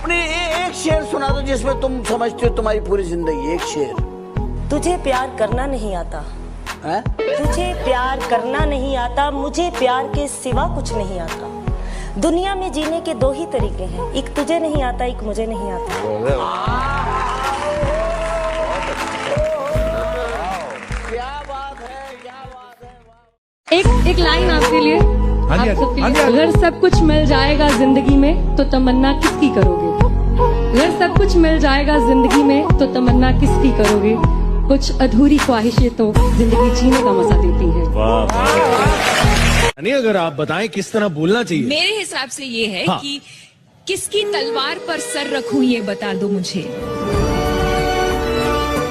अपने एक शेर सुना दो जिसमें तुम समझते हो तुम्हारी पूरी जिंदगी। एक शेर। तुझे प्यार करना नहीं आता है? तुझे प्यार करना नहीं आता, मुझे प्यार के सिवा कुछ नहीं आता। दुनिया में जीने के दो ही तरीके हैं, एक तुझे नहीं आता, एक मुझे नहीं आता। क्या बात है, क्या बात है। एक लाइन आपके लिए, आप सबके लिए। अगर सब कुछ मिल जाएगा जिंदगी में तो तमन्ना किसकी करोगे? अगर सब कुछ मिल जाएगा जिंदगी में तो तमन्ना किसकी करोगे? कुछ अधूरी ख्वाहिशें तो जिंदगी जीने का मजा देती हैं। नहीं, अगर आप बताएं किस तरह बोलना चाहिए। मेरे हिसाब से ये है कि किसकी तलवार पर सर रखूं ये बता दो मुझे।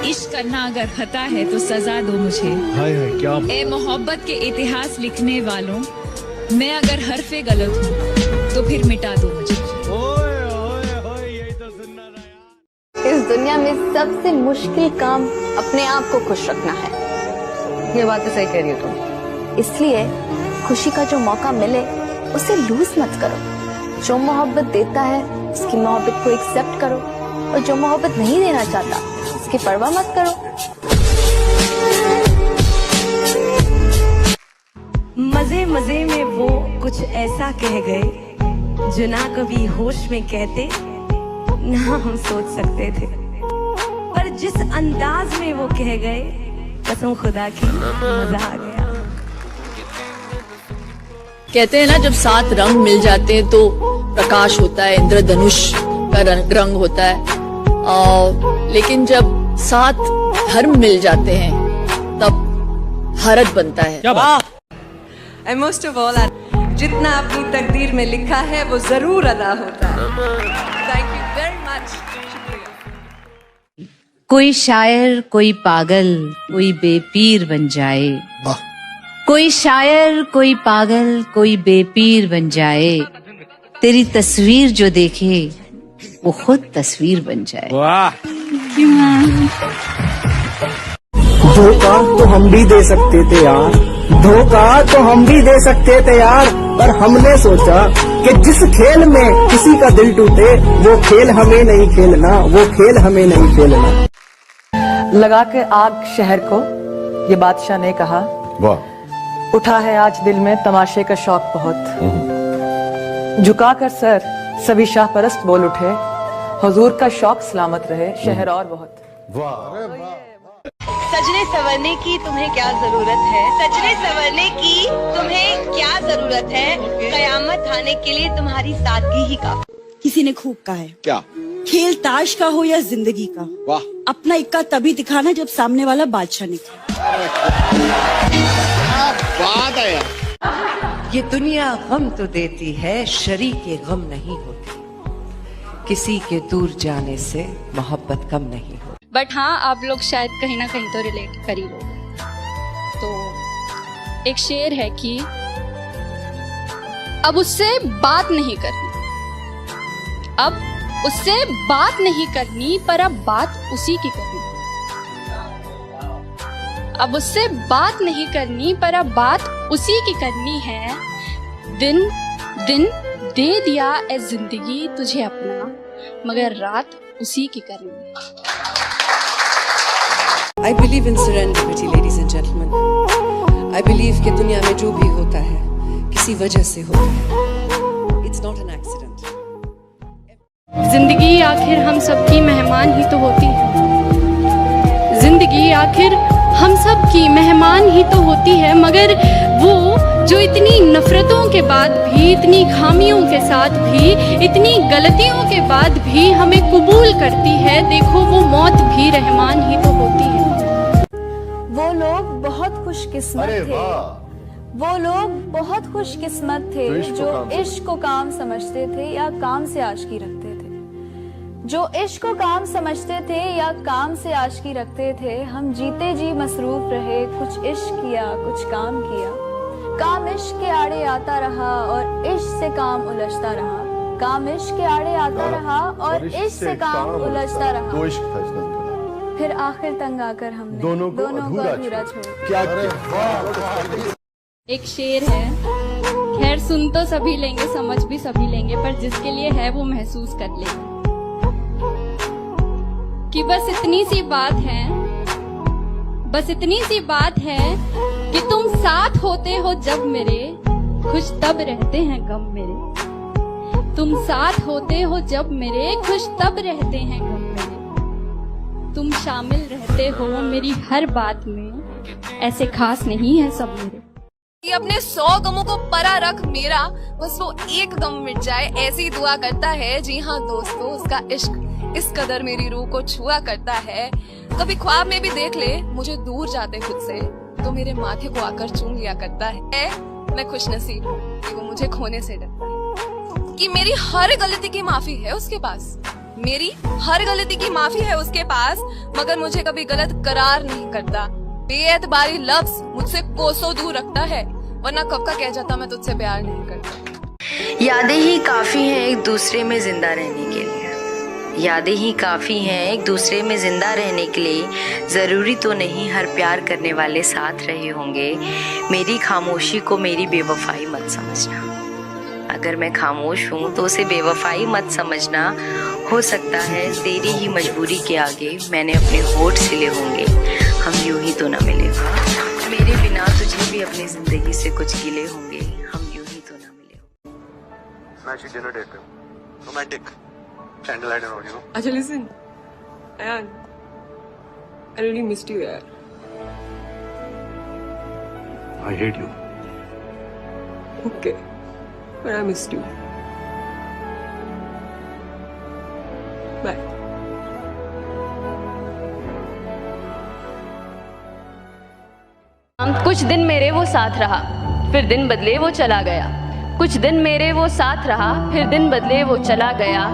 इश्क करना अगर खता है तो सजा दो मुझे। हाय हाय क्या। ए मोहब्बत के इतिहास लिखने वालों, मैं अगर हरफे गलत हूँ तो फिर मिटा दो मुझे। ओए ओए ओए, यही तो सुनना था यार। इस दुनिया में सबसे मुश्किल काम अपने आप को खुश रखना है। ये बात तो सही कह रही हो तुम। इसलिए खुशी का जो मौका मिले उसे लूज मत करो। जो मोहब्बत देता है उसकी मोहब्बत को एक्सेप्ट करो, और जो मोहब्बत नहीं देना चाहता उसकी परवाह मत करो। मजे मजे में वो कुछ ऐसा कह गए जो ना कभी होश में कहते ना हम सोच सकते थे, पर जिस अंदाज में वो कह गए कसम खुदा की मजा आ गया। कहते हैं ना, जब 7 रंग मिल जाते हैं तो प्रकाश होता है, इंद्रधनुष का रंग होता है। लेकिन जब 7 धर्म मिल जाते हैं तब भारत बनता है। क्या बात? एंड मोस्ट ऑफ ऑल, जितना अपनी तकदीर में लिखा है वो जरूर अदा होता है। Thank you very much. कोई शायर, कोई पागल, कोई बेपीर बन जाए। कोई शायर, कोई पागल, कोई बेपीर बन जाए। तेरी तस्वीर जो देखे वो खुद तस्वीर बन जाए। वाह। धोखा तो हम भी दे सकते थे यार, धोखा तो हम भी दे सकते थे यार, पर हमने सोचा कि जिस खेल में किसी का दिल टूटे वो खेल हमें नहीं खेलना, वो खेल हमें नहीं खेलना। लगा के आग शहर को, ये बादशाह ने कहा। वाह। उठा है आज दिल में तमाशे का शौक बहुत। झुकाकर सर सभी शाह परस्त बोल उठे, हुजूर का शौक सलामत रहे शहर और बहुत। वाह। सजने संवरने की तुम्हें क्या जरूरत है? सजने संवरने की तुम्हें क्या जरूरत है? कयामत आने के लिए तुम्हारी सादगी ही काफी। किसी ने खूब कहा है, क्या खेल ताश का हो या जिंदगी का, वाह, अपना इक्का तभी दिखाना जब सामने वाला बादशाह निकले। बात है यार। ये दुनिया गम तो देती है, शरीके गम नहीं होती। किसी के दूर जाने से मोहब्बत कम नहीं होती। बट हाँ, आप लोग शायद कहीं ना कहीं तो रिलेट कर ही लोगे। तो एक शेर है कि अब उससे बात नहीं करनी, अब उससे बात नहीं करनी, पर अब बात उसी की करनी। अब उससे बात नहीं करनी, पर अब बात उसी की करनी है। दिन दिन दे दिया ए जिंदगी तुझे अपना, मगर रात उसी की करनी है। I believe in serenity, ladies and gentlemen. I believe कि दुनिया में जो भी होता है किसी वजह से होता है। It's not an accident. जिंदगी आखिर हम सबकी मेहमान ही तो होती है। जिंदगी आखिर हम सब की मेहमान ही तो होती है, मगर वो जो इतनी नफरतों के बाद भी, इतनी खामियों के साथ भी, इतनी गलतियों के बाद भी हमें कबूल करती है, देखो वो मौत भी रहमान ही तो होती है। वो लोग बहुत खुशकिस्मत थे, वो लोग बहुत खुशकिस्मत थे जो इश्क को काम समझते थे या काम से आशिकी रखते थे। जो इश्क को काम समझते थे या काम से आशिकी रखते थे। हम जीते जी मसरूफ रहे, कुछ इश्क किया कुछ काम किया। काम इश्क के आड़े आता रहा और इश्क से काम उलझता रहा। काम इश्क के आड़े आता रहा और इश्क से काम उलझता रहा। दो इश्क था इसका। फिर आखिर तंग आकर हमने दोनों को अधूरा छोड़ क्या। एक शेर है, खैर सुन तो सभी लेंगे, समझ भी सभी लेंगे, पर जिसके लिए है वो महसूस कर लेगा। कि बस इतनी सी बात है कि तुम साथ होते हो जब मेरे, खुश तब रहते हैं गम मेरे। तुम साथ होते हो जब मेरे, खुश तब रहते हैं गम मेरे। तुम शामिल रहते हो मेरी हर बात में, ऐसे खास नहीं है सब मेरे। कि अपने 100 गमों को परा रख मेरा, बस वो एक गम मिट जाए, ऐसी दुआ करता है। जी हाँ दोस्तों, उसका इश्क इस कदर मेरी रूह को छुआ करता है। कभी ख्वाब में भी देख ले मुझे दूर जाते खुद से, तो मेरे माथे को आकर चूम लिया करता है। मैं खुश नसीब हूँ कि वो मुझे खोने से डरता है, कि मेरी हर गलती की माफी है उसके पास, मेरी हर गलती की माफी है उसके पास, मगर मुझे कभी गलत करार नहीं करता। बेएतबारी लफ्ज मुझसे कोसों दूर रखता है, वरना कब का कह जाता मैं तुझसे प्यार नहीं करता। यादें ही काफी हैं एक दूसरे में जिंदा रहने के लिए, यादें ही काफी हैं एक दूसरे में जिंदा रहने के लिए। जरूरी तो नहीं हर प्यार करने वाले साथ रहे होंगे। मेरी खामोशी को मेरी बेवफाई मत समझना, अगर मैं खामोश हूँ तो उसे बेवफाई मत समझना। हो सकता है तेरी ही मजबूरी के आगे मैंने अपने होठ सिले होंगे, हम यूं ही तो न मिले। मेरे बिना तुझे भी अपनी जिंदगी से कुछ गिले होंगे, हम यूं ही तो न मिले। मैं डिनर डेट पे रोमांटिक कैंडल लाइट और अच्छा listen, Ayaan, I really missed you यार। I hate you. Okay, but I missed you. Bye. कुछ दिन मेरे वो साथ रहा, फिर दिन बदले वो चला गया। कुछ दिन मेरे वो साथ रहा, फिर दिन बदले वो चला गया।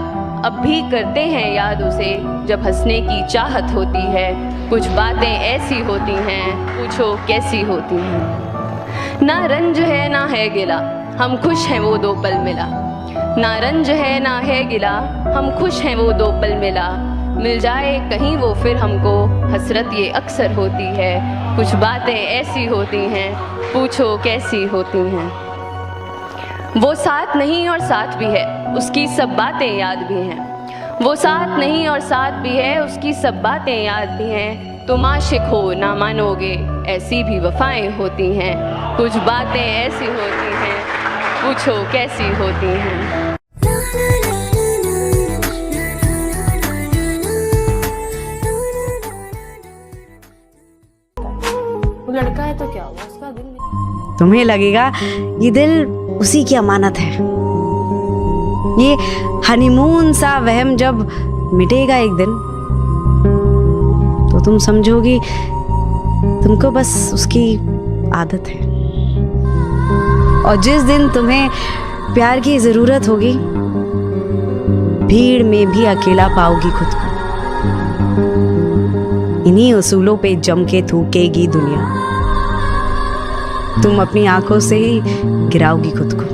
अब भी करते हैं याद उसे जब हंसने की चाहत होती है। कुछ बातें ऐसी होती हैं, पूछो कैसी होती हैं। ना रंज है ना है गिला, हम खुश हैं वो 2 पल मिला। ना रंज है ना है गिला, हम खुश हैं वो 2 पल मिला। मिल जाए कहीं वो फिर हमको, हसरत ये अक्सर होती है। कुछ बातें ऐसी होती हैं, पूछो कैसी होती हैं। वो साथ नहीं और साथ भी है, उसकी सब बातें याद भी हैं। वो साथ नहीं और साथ भी है, उसकी सब बातें याद भी हैं। तुम आशिक हो ना मानोगे, ऐसी भी वफाएं होती हैं। कुछ बातें ऐसी होती हैं, पूछो कैसी होती हैं। लड़का है तो क्या हुआ, उसका दिल नहीं। तुम्हें लगेगा ये दिल उसी की अमानत है। ये हनीमून सा वहम जब मिटेगा एक दिन, तो तुम समझोगी तुमको बस उसकी आदत है। और जिस दिन तुम्हें प्यार की जरूरत होगी, भीड़ में भी अकेला पाओगी खुद को। इन्हीं उसूलों पे जम के थूकेगी दुनिया, तुम अपनी आंखों से ही गिराओगी खुद को।